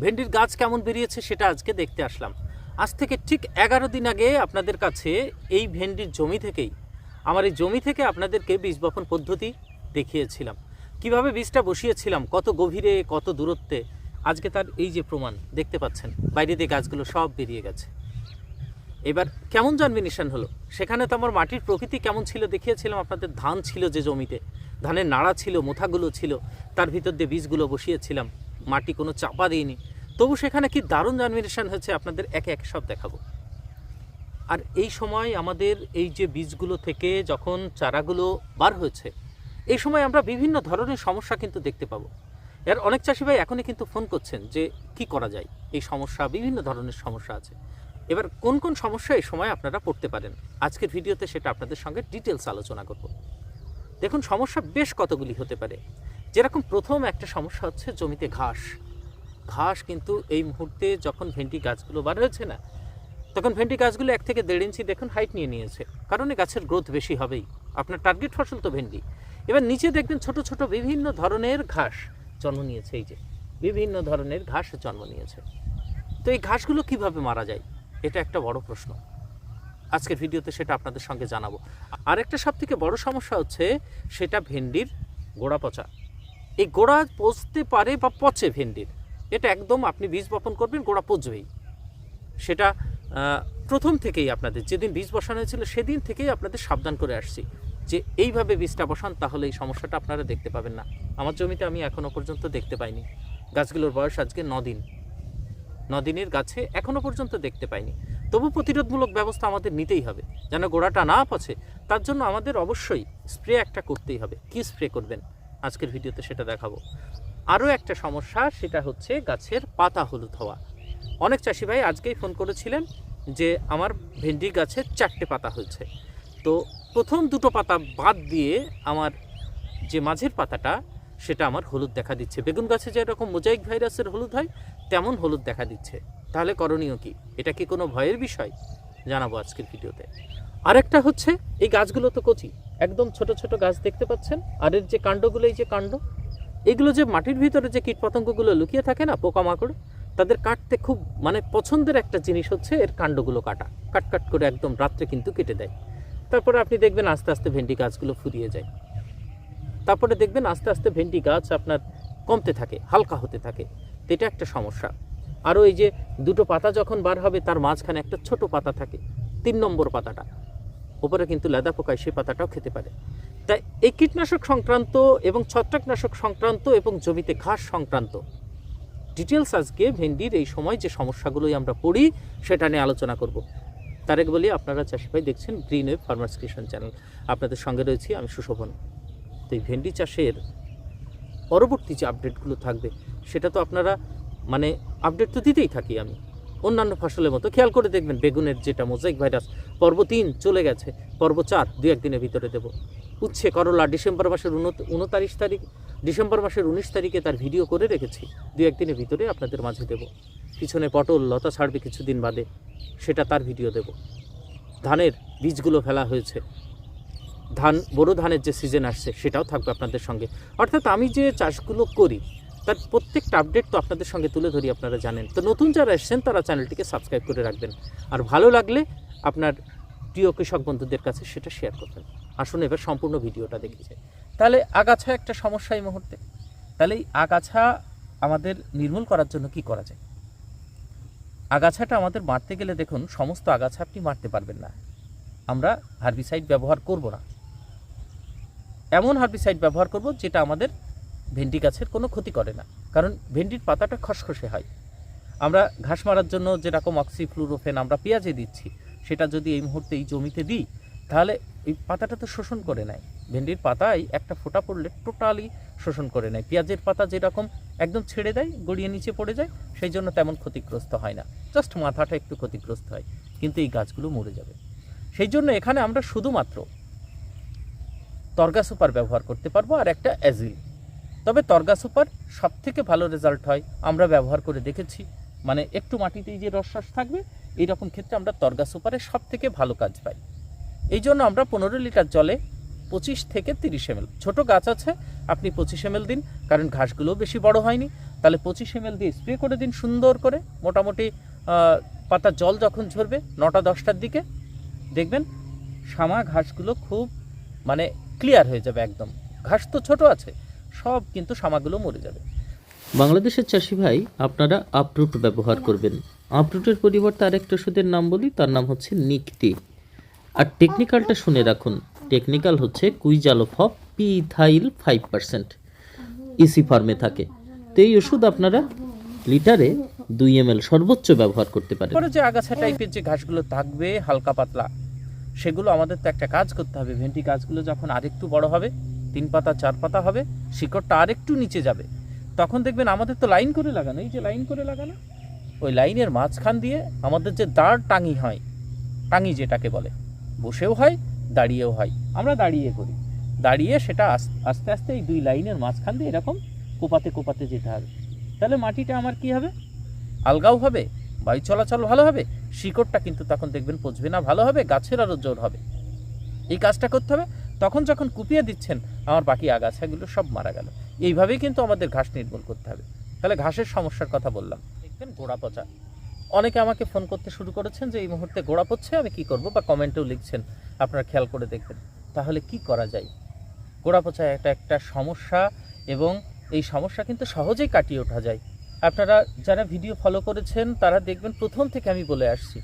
ভেন্ডির গাছ কেমন বেরিয়েছে সেটা আজকে দেখতে আসলাম। আজ থেকে ঠিক 11 দিন আগে আপনাদের কাছে এই ভেন্ডির জমি থেকেই আমার এই জমি থেকে আপনাদেরকে বীজ বপন পদ্ধতি দেখিয়েছিলাম, কিভাবে বীজটা বসিয়েছিলাম, কত গভীরে কত দূরত্বে। আজকে তার এই যে প্রমাণ দেখতে পাচ্ছেন, বাইরে দিয়ে গাছগুলো সব বেরিয়ে গেছে। এবার কেমন জার্মিনেশন হলো, সেখানে তো আমার মাটির প্রকৃতি কেমন ছিল দেখিয়েছিলাম আপনাদের। ধান ছিল যে জমিতে, ধানের নাড়া ছিল, মোথাগুলো ছিল, তার ভিতর দিয়ে বীজগুলো বসিয়েছিলাম, মাটি কোনো চাপা দিইনি। তবু সেখানে কি দারুণ জার্মিনেশন হয়েছে আপনাদের একে একে সব দেখাবো। আর এই সময় আমাদের এই যে বীজগুলো থেকে যখন চারাগুলো বার হয়েছে, এই সময় আমরা বিভিন্ন ধরনের সমস্যা কিন্তু দেখতে পাবো। এর অনেক চাষি ভাই এখনই কিন্তু ফোন করছেন যে কি করা যায়, এই সমস্যা, বিভিন্ন ধরনের সমস্যা আছে। এবার কোন কোন সমস্যা এই সময় আপনারা পড়তে পারেন, আজকের ভিডিওতে সেটা আপনাদের সঙ্গে ডিটেলস আলোচনা করব। দেখুন, সমস্যা বেশ কতগুলি হতে পারে। যেরকম প্রথম একটা সমস্যা হচ্ছে জমিতে ঘাস। ঘাস কিন্তু এই মুহূর্তে যখন ভেন্ডি গাছগুলো বার হয়েছে না, তখন ভেন্ডি গাছগুলো 1 থেকে 1.5 ইঞ্চি দেখুন হাইট নিয়ে নিয়েছে, কারণ এই গাছের গ্রোথ বেশি হবেই। আপনার টার্গেট ফসল তো ভেন্ডি। এবার নিচে দেখবেন ছোট ছোট বিভিন্ন ধরনের ঘাস জন্ম নিয়েছে, এই যে বিভিন্ন ধরনের ঘাস জন্ম নিয়েছে। তো এই ঘাসগুলো কিভাবে মারা যায়, এটা একটা বড় প্রশ্ন। আজকের ভিডিওতে সেটা আপনাদের সঙ্গে জানাবো। আরেকটা সবথেকে বড় সমস্যা হচ্ছে সেটা ভেন্ডির গোড়া পচা। এই গোড়া পচতে পারে বা পচে ভেন্ডির, এটা একদম আপনি বীজ বপন করবেন গোড়া পচবেই। সেটা প্রথম থেকেই আপনাদের যেদিন বীজ বসানো হয়েছিল সেদিন থেকেই আপনাদের সাবধান করে আসছি যে এইভাবে বীজটা বসান, তাহলে এই সমস্যাটা আপনারা দেখতে পাবেন না। আমার জমিতে আমি এখনও পর্যন্ত দেখতে পাইনি। গাছগুলোর বয়স আজকে 9 দিন, 9 দিনের গাছে এখনও পর্যন্ত দেখতে পাইনি। তবু প্রতিরোধমূলক ব্যবস্থা আমাদের নিতেই হবে যেন গোড়াটা না পচে। তার জন্য আমাদের অবশ্যই স্প্রে একটা করতেই হবে। কি স্প্রে করবেন আজকের ভিডিওতে সেটা দেখাবো। আরও একটা সমস্যা, সেটা হচ্ছে গাছের পাতা হলুদ হওয়া। অনেক চাষি ভাই আজকেই ফোন করেছিলেন যে আমার ভেন্ডি গাছে 4টে পাতা হয়েছে। তো প্রথম 2টো পাতা বাদ দিয়ে আমার যে মাঝের পাতাটা, সেটা আমার হলুদ দেখা দিচ্ছে। বেগুন গাছে যেরকম মোজাইক ভাইরাসের হলুদ হয়, তেমন হলুদ দেখা দিচ্ছে। তাহলে করণীয় কি? এটা কি কোনো ভয়ের বিষয়? জানাবো আজকের ভিডিওতে। আরেকটা হচ্ছে, এই গাছগুলো তো কচি, একদম ছোট ছোট গাছ দেখতে পাচ্ছেন। আর এর যে কাণ্ডগুলো, এই যে কাণ্ড, এগুলো যে মাটির ভিতরে যে কীটপতঙ্গগুলো লুকিয়ে থাকে না, পোকামাকড়, তাদের কাটতে খুব পছন্দের একটা জিনিস হচ্ছে এর কাণ্ডগুলো কাটা। কাট করে একদম রাত্রে কিন্তু কেটে দেয়। তারপরে আপনি দেখবেন আস্তে আস্তে ভেন্ডি গাছগুলো ফুরিয়ে যায়। তারপরে দেখবেন আস্তে আস্তে ভেন্ডি গাছ আপনার কমতে থাকে, হালকা হতে থাকে। তো এটা একটা সমস্যা। আরও এই যে 2টো পাতা যখন বার হবে, তার মাঝখানে একটা ছোট পাতা থাকে, 3 নম্বর পাতাটা, ওপরে কিন্তু লেদা পোকায় সেই পাতাটাও খেতে পারে। তাই এই কীটনাশক সংক্রান্ত এবং ছত্রাকনাশক সংক্রান্ত এবং জমিতে ঘাস সংক্রান্ত ডিটেলস আজকে ভেন্ডির এই সময় যে সমস্যাগুলোই আমরা পড়ি সেটা নিয়ে আলোচনা করব। তার আগে বলি, আপনারা চাষি ভাই দেখছেন green wave farmers creation channel, আপনাদের সঙ্গে রয়েছি আমি সুশোভন। তো এই ভেন্ডি চাষের পরবর্তী যে আপডেটগুলো থাকবে সেটা তো আপনারা আপডেট তো দিতেই থাকি আমি, অন্যান্য ফসলের মতো। খেয়াল করে দেখবেন বেগুনের যেটা মোজাইক ভাইরাস, পর্ব 3 চলে গেছে, পর্ব 4 2-1 দিনের ভিতরে দেব। উচ্ছে করলা ডিসেম্বর মাসের 19 তারিখ, ডিসেম্বর মাসের 19 তারিখে তার ভিডিও করে রেখেছি, 2-1 দিনের ভিতরে আপনাদের মাঝে দেব। পিছনে পটল লতা ছাড়বে কিছুদিন বাদে, সেটা তার ভিডিও দেব। ধানের বীজগুলো ফেলা হয়েছে, বোরো ধানের যে সিজন আসছে সেটাও থাকবে আপনাদের সঙ্গে। অর্থাৎ আমি যে চাষগুলো করি তার প্রত্যেকটা আপডেট তো আপনাদের সঙ্গে তুলে ধরি, আপনারা জানেন। তো নতুন যারা এসছেন তারা চ্যানেলটিকে সাবস্ক্রাইব করে রাখবেন, আর ভালো লাগলে আপনার প্রিয় কৃষক বন্ধুদের কাছে সেটা শেয়ার করবেন। আসুন এবার সম্পূর্ণ ভিডিওটা দেখে যাই। তাহলে আগাছা একটা সমস্যা এই মুহূর্তে। তাহলে এই আগাছা আমাদের নির্মূল করার জন্য কি করা যায়? আগাছাটা আমাদের মারতে গেলে দেখুন, সমস্ত আগাছা আপনি মারতে পারবেন না। আমরা হার্বিসাইড ব্যবহার করব না, এমন হার্বিসাইড ব্যবহার করব যেটা আমাদের ভেন্ডি গাছের কোনো ক্ষতি করে না। কারণ ভেন্ডির পাতাটা খসখসে হয়। আমরা ঘাস মারার জন্য যেরকম অক্সিফ্লুরোফেন আমরা পেঁয়াজে দিচ্ছি, সেটা যদি এই মুহূর্তে এই জমিতে দিই, তাহলে এই পাতাটা তো শোষণ করে নেয়। ভেন্ডির পাতায় একটা ফোঁটা পড়লে টোটালি শোষণ করে নেয়। পেঁয়াজের পাতা যেরকম একদম ছেড়ে দেয়, গড়িয়ে নিচে পড়ে যায়, সেই জন্য তেমন ক্ষতিগ্রস্ত হয় না, জাস্ট মাথাটা একটু ক্ষতিগ্রস্ত হয়, কিন্তু এই গাছগুলো মরে যাবে। সেই জন্য এখানে আমরা শুধুমাত্র তর্গা সুপার ব্যবহার করতে পারবো, আর একটা অ্যাজিল। তবে তর্গা সুপার সবথেকে ভালো রেজাল্ট হয়, আমরা ব্যবহার করে দেখেছি। একটু মাটিতেই যে রস থাকবে, এইরকম ক্ষেত্রে আমরা তর্গা সুপারের সবথেকে ভালো কাজ পাই। এই জন্য আমরা 15 লিটার জলে 25 থেকে 30 ml, ছোটো গাছ আছে আপনি 25 ml দিন, কারণ ঘাসগুলোও বেশি বড় হয়নি। তাহলে 25 ml দিয়ে স্প্রে করে দিন সুন্দর করে। মোটামুটি পাতার জল যখন ঝরবে 9টা-10টার দিকে, দেখবেন শামা ঘাসগুলো খুব মানে ক্লিয়ার হয়ে যাবে একদম। ঘাস তো ছোট আছে, সব কিন্তু শামাগুলো মরে যাবে। বাংলাদেশের চাষি ভাই, আপনারা আপরুট ব্যবহার করবেন। আপরুটের পরিবর্তে আরেকটা ওষুধের নাম বলি, তার নাম হচ্ছে নিকটি। আর টেকনিক্যালটা শুনে রাখুন, টেকনিক্যাল হচ্ছে কুইজালোফপ পিথাইল 5%, ইসি ফার্মে থাকে। তো এই ওষুধ আপনারা লিটারে 2 ml সর্বোচ্চ ব্যবহার করতে পারেন। পরে যে আগাছা টাইপের যে ঘাসগুলো থাকবে হালকা পাতলা, সেগুলো আমাদের তো একটা কাজ করতে হবে। ভেন্ডি গাছগুলো যখন আরেকটু বড় হবে, 3 পাতা 4 পাতা হবে, শিকড়টা আরেকটু নিচে যাবে, তখন দেখবেন আমাদের তো লাইন করে লাগানো, এই যে লাইন করে লাগানো, ওই লাইনের মাঝখান দিয়ে আমাদের যে দাঁড় টাঙি হয়, টাঙি যেটাকে বলে, বসেও হয় দাঁড়িয়েও হয়, আমরা দাঁড়িয়ে করি। দাঁড়িয়ে সেটা আস্তে আস্তে এই 2 লাইনের মাঝখান দিয়ে এরকম কোপাতে কোপাতে যেতে হবে। তাহলে মাটিটা আমার কি হবে, আলগাও হবে, বায়ু চলাচল ভালো হবে, শিকড়টা কিন্তু তখন দেখবেন পচবে না, ভালো হবে, গাছের আরও জোর হবে। এই কাজটা করতে হবে। তখন যখন কুপিয়ে দিচ্ছেন, আমার বাকি আগাছাগুলো সব মারা গেল। এইভাবেই কিন্তু আমাদের ঘাস নির্মূল করতে হবে। তাহলে ঘাসের সমস্যার কথা বললাম। দেখবেন গোড়া পচা, অনেকে আমাকে ফোন করতে শুরু করেছেন যে এই মুহূর্তে গোড়া পচছে, আমি কি করব, বা কমেন্টেও লিখছেন, আপনারা খেয়াল করে দেখবেন। তাহলে কি করা যায়? গোড়া পচা একটা সমস্যা, এবং এই সমস্যা কিন্তু সহজেই কাটিয়ে ওঠা যায়। আপনারা যারা ভিডিও ফলো করেছেন তারা দেখবেন প্রথম থেকে আমি বলে আসছি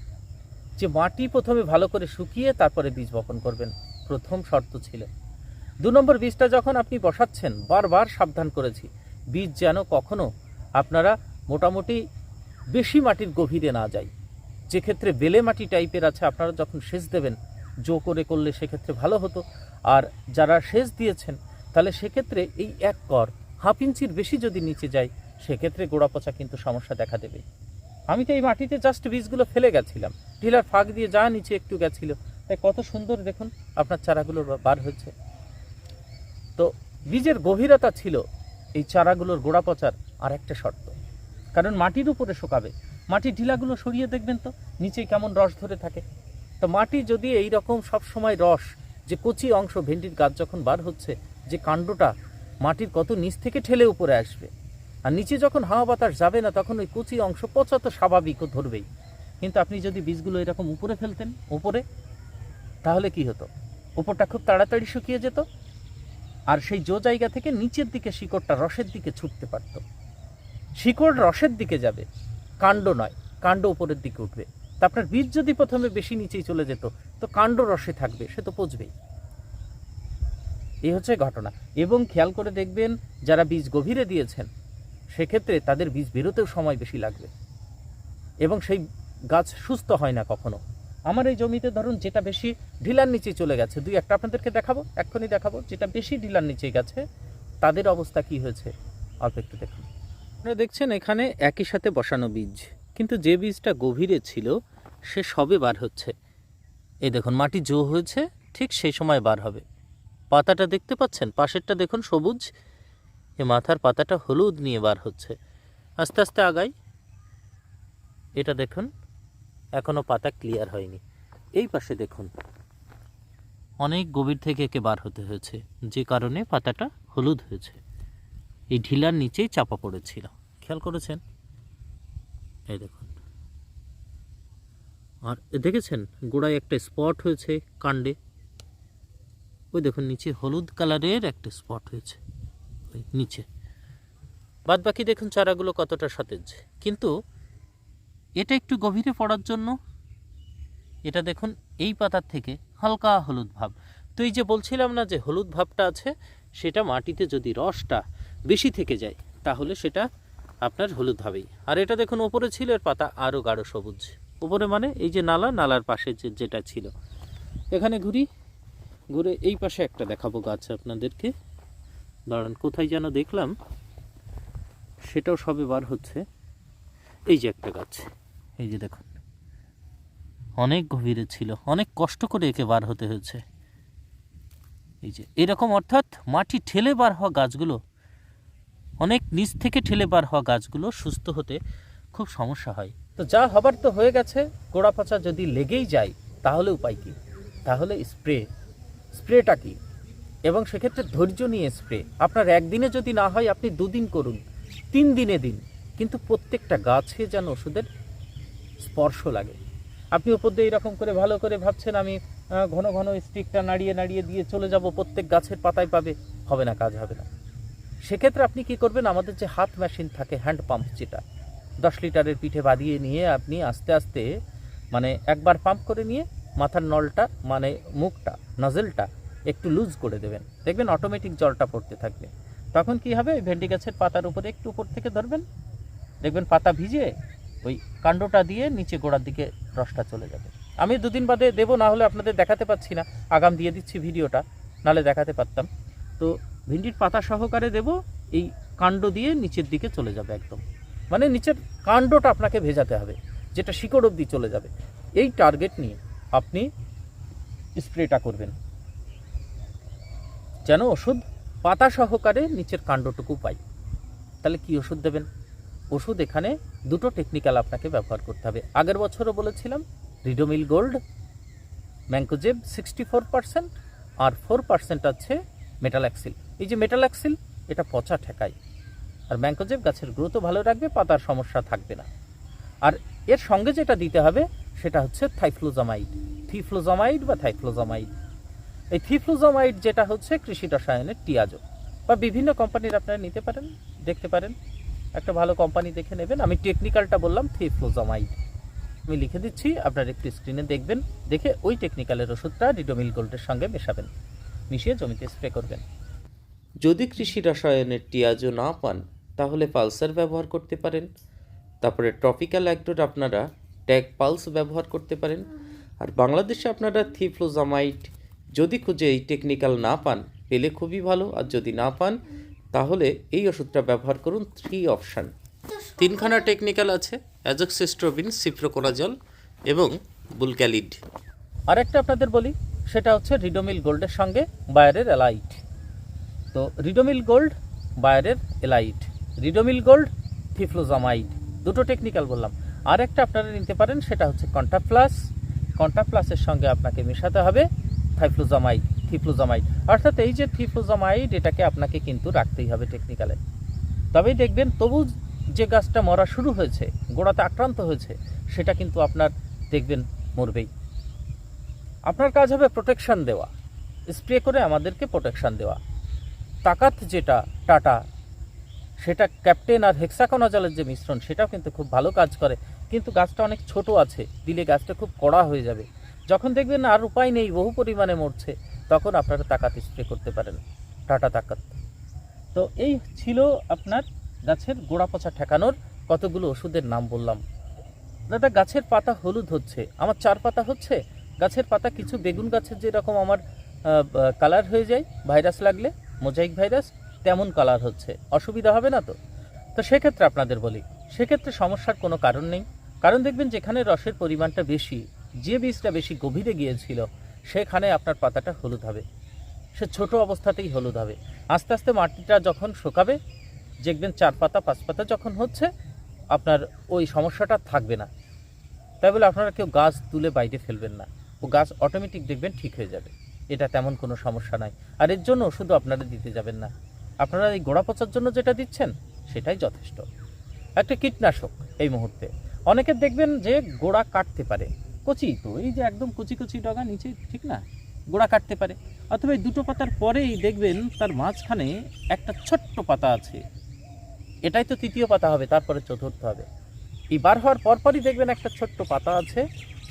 যে মাটি প্রথমে ভালো করে শুকিয়ে তারপরে বীজ বপন করবেন, প্রথম শর্ত ছিল। 2 নম্বর, বীজটা যখন আপনি বসাচ্ছেন, বারবার সাবধান করেছি, বীজ যেন কখনো আপনারা মোটামুটি বেশি মাটির গভীরে না যায়। যে ক্ষেত্রে বেলে মাটি টাইপের আছে, আপনারা যখন সেচ দেবেন জো করে করলে সেক্ষেত্রে ভালো হতো। আর যারা সেচ দিয়েছেন তাহলে সেক্ষেত্রে এই 1 কর 1/2 ইঞ্চির বেশি যদি নিচে যায়, সেক্ষেত্রে গোড়া পচা কিন্তু সমস্যা দেখা দেবে। আমি তো এই মাটিতে জাস্ট বীজগুলো ফেলে গেছিলাম, ঢিলার ফাঁক দিয়ে যা নিচে একটু গেছিল, তাই কত সুন্দর দেখুন আপনার চারাগুলো বার হয়েছে। তো বীজের গভীরতা ছিল এই চারাগুলোর গোড়া পচার আর একটা শর্ত, কারণ মাটির উপরে শুকাবে, মাটির ঢিলাগুলো সরিয়ে দেখবেন তো নিচে কেমন রস ধরে থাকে। তো মাটি যদি এই রকম সবসময় রস, যে কচি অংশ ভেন্ডির গাছ যখন বার হচ্ছে, যে কাণ্ডটা মাটির কত নিচ থেকে ঠেলে উপরে আসবে, আর নিচে যখন হাওয়া বাতাস যাবে না, তখন ওই কচি অংশ পচা তো স্বাভাবিক, ও ধরবেই। কিন্তু আপনি যদি বীজগুলো এরকম উপরে ফেলতেন উপরে, তাহলে কি হতো, উপরটা খুব তাড়াতাড়ি শুকিয়ে যেত, আর সেই জায়গা থেকে নিচের দিকে শিকড়টা রসের দিকে ছুটতে পারত। শিকড় রসের দিকে যাবে, কাণ্ড নয়, কাণ্ড উপরের দিকে উঠবে। তা আপনার বীজ যদি প্রথমে বেশি নিচেই চলে যেত, তো কাণ্ড রসে থাকবে, সে তো পচবেই। এই হচ্ছে ঘটনা। এবং খেয়াল করে দেখবেন, যারা বীজ গভীরে দিয়েছেন সেক্ষেত্রে তাদের বীজ বেরোতেও সময় বেশি লাগবে, এবং সেই গাছ সুস্থ হয় না কখনো। আমার এই জমিতে ধরুন যেটা বেশি ঢিলার নিচে চলে গেছে, 2-1টা আপনাদেরকে দেখাবো, এক্ষুনি দেখাবো, যেটা বেশি ঢিলার নিচে গেছে তাদের অবস্থা কি হয়েছে অল্প একটু দেখুন। আপনারা দেখছেন এখানে একই সাথে বসানো বীজ, কিন্তু যে বীজটা গভীরে ছিল সে সবে বার হচ্ছে। এই দেখুন মাটি জো হয়েছে, ঠিক সেই সময় বার হবে। পাতাটা দেখতে পাচ্ছেন, পাশেরটা দেখুন সবুজ, এ মাথার পাতাটা হলুদ নিয়ে বার হচ্ছে। আস্তে আস্তে আগাই, এটা দেখুন এখনো পাতা ক্লিয়ার হয়নি। এই পাশে দেখুন অনেক গভীর থেকে একে বার হতে হয়েছে, যে কারণে পাতাটা হলুদ হয়েছে। এই ঢিলার নিচেই চাপা পড়েছিল, খেয়াল করেছেন? এই দেখুন, আর দেখেছেন গোড়ায় একটা স্পট হয়েছে কাণ্ডে, ওই দেখুন নিচে হলুদ কালারের একটা স্পট হয়েছে ওই নিচে। বাদ বাকি দেখুন চারাগুলো কতটা সতেজ, কিন্তু এটা একটু গভীরে পড়ার জন্য এটা দেখুন এই পাতার থেকে হালকা হলুদ ভাব। তো এই যে বলছিলাম না যে হলুদ ভাবটা আছে, সেটা মাটিতে যদি রসটা বেশি থেকে যায় তাহলে সেটা আপনার হলুদ হবেই। আর এটা দেখুন ওপরে ছিল, এর পাতা আরও গাঢ় সবুজ। ওপরে মানে এই যে নালার পাশে যেটা ছিল। এখানে ঘুরে এই পাশে একটা দেখাবো গাছ আপনাদেরকে, দাঁড়ান কোথায় যেন দেখলাম, সেটাও সবে বার হচ্ছে। এই যে একটা গাছ, এই যে দেখুন অনেক গভীরে ছিল, অনেক কষ্ট করে একে বার হতে হয়েছে। এই যে এরকম, অর্থাৎ মাটি ঠেলে বার হওয়া গাছগুলো, অনেক নিচ থেকে ঠেলে বার হওয়া গাছগুলো সুস্থ হতে খুব সমস্যা হয়। তো যা হবার তো হয়ে গেছে, গোড়া পচা যদি লেগেই যায় তাহলে উপায় কী? তাহলে স্প্রেটা কি? এবং সেক্ষেত্রে ধৈর্য নিয়ে স্প্রে। আপনার একদিনে যদি না হয় আপনি 2 দিন করুন, 3 দিনে দিন, কিন্তু প্রত্যেকটা গাছে যেন ওষুধের স্পর্শ লাগে। আপনি উপর দিয়ে এরকম করে ভালো করে ভাবছেন আমি ঘন ঘন স্টিকটা নাড়িয়ে নাড়িয়ে দিয়ে চলে যাব, প্রত্যেক গাছের পাতায় পাবে, হবে না, কাজ হবে না। সেক্ষেত্রে আপনি কি করবেন, আমাদের যে হাত মেশিন থাকে, হ্যান্ড পাম্প, যেটা 10 লিটারের পিঠে বাঁধিয়ে নিয়ে আপনি আস্তে আস্তে মানে একবার পাম্প করে নিয়ে মাথার নলটা মানে মুখটা নজেলটা একটু লুজ করে দেবেন, দেখবেন অটোমেটিক জলটা পড়তে থাকবে। তখন কি হবে, ওই ভেন্ডি গাছের পাতার উপরে একটু উপর থেকে ধরবেন, দেখবেন পাতা ভিজে ওই কাণ্ডটা দিয়ে নিচে গোড়ার দিকে রসটা চলে যাবে। আমি 2 দিন বাদে দেবো, না হলে আপনাদের দেখাতে পাচ্ছি না, আগাম দিয়ে দিচ্ছি ভিডিওটা, নাহলে দেখাতে পারতাম। তো ভেন্ডির পাতা সহকারে দেব, এই কাণ্ড দিয়ে নিচের দিকে চলে যাবে একদম, মানে নিচের কাণ্ডটা আপনাকে ভেজাতে হবে, যেটা শিকড় অবধি চলে যাবে। এই টার্গেট নিয়ে আপনি স্প্রেটা করবেন, যেন ওষুধ পাতা সহকারে নিচের কাণ্ডটুকু পাই। তাহলে কি ওষুধ দেবেন? ওষুধ এখানে 2টো টেকনিক্যাল আপনাকে ব্যবহার করতে হবে। আগের বছরও বলেছিলাম, রিডোমিল গোল্ড, ম্যাঙ্কোজেব 64% আর 4% আছে মেটালাক্সিল। এই যে মেটালাক্সিল, এটা পচা ঠেকায়, আর ম্যাঙ্কোজেব গাছের গ্রোথও ভালো রাখবে, পাতার সমস্যা থাকবে না। আর এর সঙ্গে যেটা দিতে হবে সেটা হচ্ছে থিফ্লোজামাইড বা থাইফ্লোজামাইড। এই থিফ্লোজামাইড যেটা হচ্ছে কৃষি রসায়নের টিয়াজো, বা বিভিন্ন কোম্পানির আপনারা নিতে পারেন, দেখতে পারেন, একটা ভালো কোম্পানি দেখে নেবেন। আমি টেকনিক্যালটা বললাম থিফ্লোজামাইড, আমি লিখে দিচ্ছি, আপনারা একটু স্ক্রিনে দেখবেন, দেখে ওই টেকনিক্যালের ওষুধটা রিডোমিল গোল্ডের সঙ্গে মেশাবেন, মিশিয়ে জমিতে স্প্রে করবেন। যদি কৃষি রসায়নের টিয়াজো না পান তাহলে পালসার ব্যবহার করতে পারেন। তারপরে ট্রপিক্যাল অ্যাক্টোর আপনারা ট্যাগ পালস ব্যবহার করতে পারেন। আর বাংলাদেশে আপনারা থিফ্লোজামাইড যদি খুঁজে এই টেকনিক্যাল না পান, পেলে খুবই ভালো, আর যদি না পান তাহলে এই ওষুধটা ব্যবহার করুন। 3 অপশান, 3খানা টেকনিক্যাল আছে, অ্যাজোক্সিস্ট্রোবিন, সিপ্রোকোনাজল এবং বুলক্যালিড। আরেকটা আপনাদের বলি, সেটা হচ্ছে রিডোমিল গোল্ডের সঙ্গে বায়ারের এলাইট। তো রিডোমিল গোল্ড, বায়ারের এলাইট, রিডোমিল গোল্ড, থিফ্লোজামাইড, 2টো টেকনিক্যাল বললাম। আর একটা আপনারা নিতে পারেন, সেটা হচ্ছে কন্টাপ্লাসের সঙ্গে আপনাকে মেশাতে হবে থিফ্লোজামাইড। অর্থাৎ এই যে থিফ্লোজামাইড, এটাকে আপনাকে কিন্তু রাখতেই হবে টেকনিক্যালে, তবেই দেখবেন তবু যে গাছটা মরা শুরু হয়েছে, গোড়াতে আক্রান্ত হয়েছে, সেটা কিন্তু আপনার দেখবেন মরবেই। আপনার কাজ হবে প্রোটেকশন দেওয়া, স্প্রে করে আমাদেরকে প্রোটেকশন দেওয়া। তাকাত যেটা টাটা, সেটা ক্যাপ্টেন আর হেক্সাকোনাজলের যে মিশ্রণ, সেটাও কিন্তু খুব ভালো কাজ করে, কিন্তু গাছটা অনেক ছোট আছে, দিলে গাছটা খুব কড়া হয়ে যাবে। যখন দেখবেন আর উপায় নেই, বহু পরিমাণে মরছে, তখন আপনারা তাকাত স্প্রে করতে পারেন, টাটা তাকাত। তো এই ছিল আপনার গাছের গোড়া পচা ঠেকানোর কতগুলো ওষুধের নাম বললাম। দাদা, গাছের পাতা হলুদ হচ্ছে, আমার 4 পাতা হচ্ছে, গাছের পাতা কিছু বেগুন গাছের যেরকম আমার কালার হয়ে যায় ভাইরাস লাগলে, মোজাইক ভাইরাস, তেমন কালার হচ্ছে, অসুবিধা হবে না তো? তো সেক্ষেত্রে আপনাদের বলি, সেক্ষেত্রে সমস্যার কোনো কারণ নেই। কারণ দেখবেন যেখানে রসের পরিমাণটা বেশি, যে বীজটা বেশি গভীরে গিয়েছিল, সেখানে আপনার পাতাটা হলুদ হবে, সে ছোট অবস্থাতেই হলুদ হবে। আস্তে আস্তে মাটিটা যখন শুকাবে, দেখবেন 4 পাতা 5 পাতা যখন হচ্ছে, আপনার ওই সমস্যাটা থাকবে না। তাই বলে আপনারা কেউ গাছ তুলে বাইরে ফেলবেন না, ও গাছ অটোমেটিক দেখবেন ঠিক হয়ে যাবে, এটা তেমন কোনো সমস্যা নাই। আর এর জন্য ওষুধ আপনারা দিতে যাবেন না, আপনারা এই গোড়া পচার জন্য যেটা দিচ্ছেন সেটাই যথেষ্ট। একটা কীটনাশক এই মুহূর্তে অনেকের দেখবেন যে গোড়া কাটতে পারে, কচি তো, এই যে একদম কচি কচি ডগা নিচে, ঠিক না, গোড়া কাটতে পারে। অথবা এই 2টো পাতার পরেই দেখবেন তার মাঝখানে একটা ছোট্ট পাতা আছে, এটাই তো 3য় পাতা হবে, তারপরে 4র্থ হবে। এই বার হওয়ার পরপরই দেখবেন একটা ছোট্ট পাতা আছে,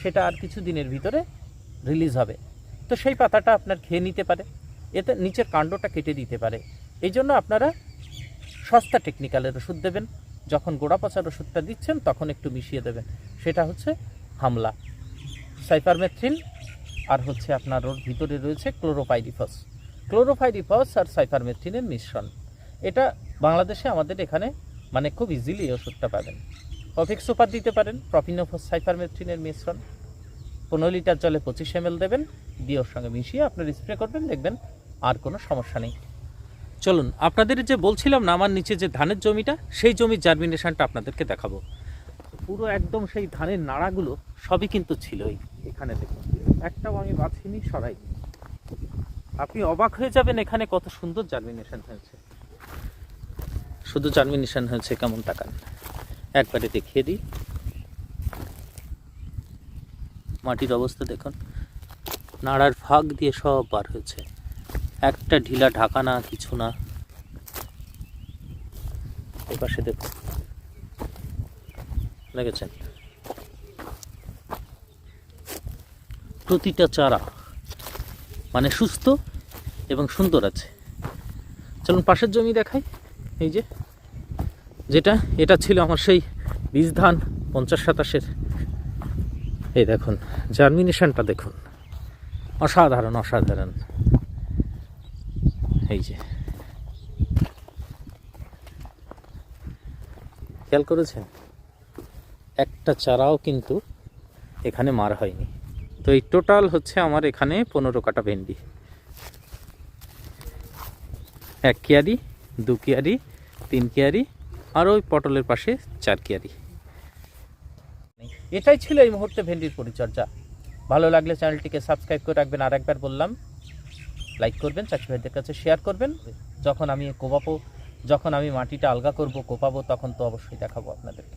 সেটা আর কিছু দিনের ভিতরে রিলিজ হবে। তো সেই পাতাটা আপনার খেয়ে নিতে পারে, এতে নিচের কাণ্ডটা কেটে দিতে পারে। এই জন্য আপনারা সস্তা টেকনিক্যালের ওষুধ দেবেন, যখন গোড়া পচার ওষুধটা দিচ্ছেন তখন একটু মিশিয়ে দেবেন, সেটা হচ্ছে হামলা, সাইপারমেথ্রিন, আর হচ্ছে আপনার ওর ভিতরে রয়েছে ক্লোরোফাইরিফস আর সাইপারমেথ্রিনের মিশ্রণ। এটা বাংলাদেশে আমাদের এখানে মানে খুব ইজিলি এই ওষুধটা পাবেন। প্রফিক্স সুপার দিতে পারেন, প্রপিনোফস সাইপারমেথ্রিনের মিশ্রণ 15 লিটার জলে 25 ml দেবেন, দিয়ে ওর সঙ্গে মিশিয়ে আপনার স্প্রে করবেন, দেখবেন আর কোনো সমস্যা নেই। চলুন আপনাদের যে বলছিলাম না, আমার নিচে যে ধানের জমিটা, সেই জমির জার্মিনেশনটা আপনাদেরকে দেখাবো। পুরো একদম সেই ধানের নাড়াগুলো সবই কিন্তু ছিলই, এখানে দেখুন, একটাও আমি বাছিনি, সরাই। আপনি অবাক হয়ে যাবেন এখানে কত সুন্দর জার্মিনেশন হয়েছে। শুধু জার্মিনেশন হয়েছে কেমন তাকান, একবারে দেখিয়ে দিই। মাটির অবস্থা দেখুন, নাড়ার ফাঁক দিয়ে সব বার হয়েছে, একটা ঢিলা ঢাকা না, কিছু না। এই পাশে দেখুন, দেখেছেন প্রতিটা চারা মানে সুস্থ এবং সুন্দর আছে। চলুন পাশের জমি দেখাই। এই যে এটা ছিল আমার সেই বীজ ধান 50-27-এর। এই দেখুন জার্মিনেশনটা দেখুন, অসাধারণ অসাধারণ। এই যে খেয়াল করেছেন, একটা চারাও কিন্তু এখানে মার হয়নি। তো এই টোটাল হচ্ছে আমার এখানে 15 কাটা ভেন্ডি, 1 কিয়ারি, 2 কিয়ারি, 3 কিয়ারি, আর ওই পটলের পাশে 4 কিয়ারি। এটাই ছিল এই মুহূর্তে ভেন্ডির পরিচর্যা। ভালো লাগলে চ্যানেলটিকে সাবস্ক্রাইব করে রাখবেন, আর একবার বললাম লাইক করবেন, চাষি ভাইদের কাছে শেয়ার করবেন। যখন আমি কোপাবো, যখন আমি মাটিটা আলগা করব, কোপাবো, তখন তো অবশ্যই দেখাবো আপনাদেরকে।